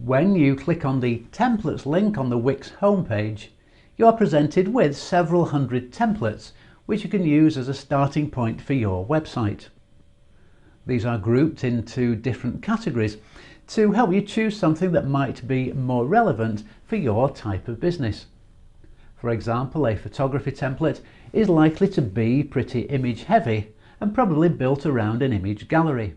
When you click on the Templates link on the Wix homepage, you are presented with several hundred templates which you can use as a starting point for your website. These are grouped into different categories to help you choose something that might be more relevant for your type of business. For example, a photography template is likely to be pretty image heavy and probably built around an image gallery.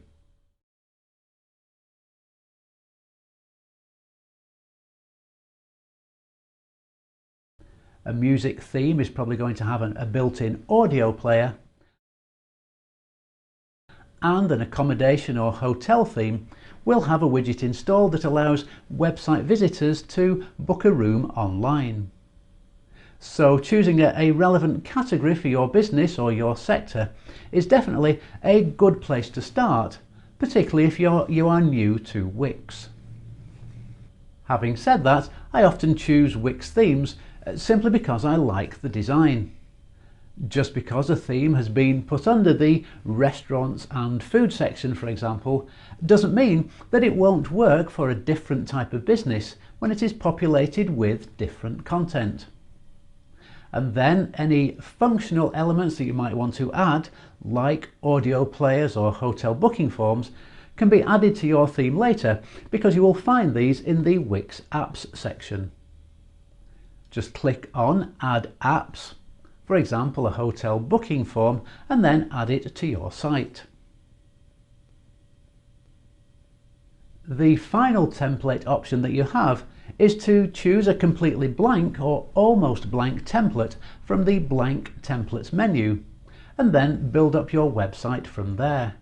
A music theme is probably going to have a built-in audio player, and an accommodation or hotel theme will have a widget installed that allows website visitors to book a room online. So choosing a relevant category for your business or your sector is definitely a good place to start, particularly if you are new to Wix. Having said that, I often choose Wix themes simply because I like the design. Just because a theme has been put under the restaurants and food section, for example, doesn't mean that it won't work for a different type of business when it is populated with different content. And then any functional elements that you might want to add, like audio players or hotel booking forms, can be added to your theme later because you will find these in the Wix Apps section. Just click on Add Apps, for example a hotel booking form, and then add it to your site. The final template option that you have is to choose a completely blank or almost blank template from the Blank Templates menu, and then build up your website from there.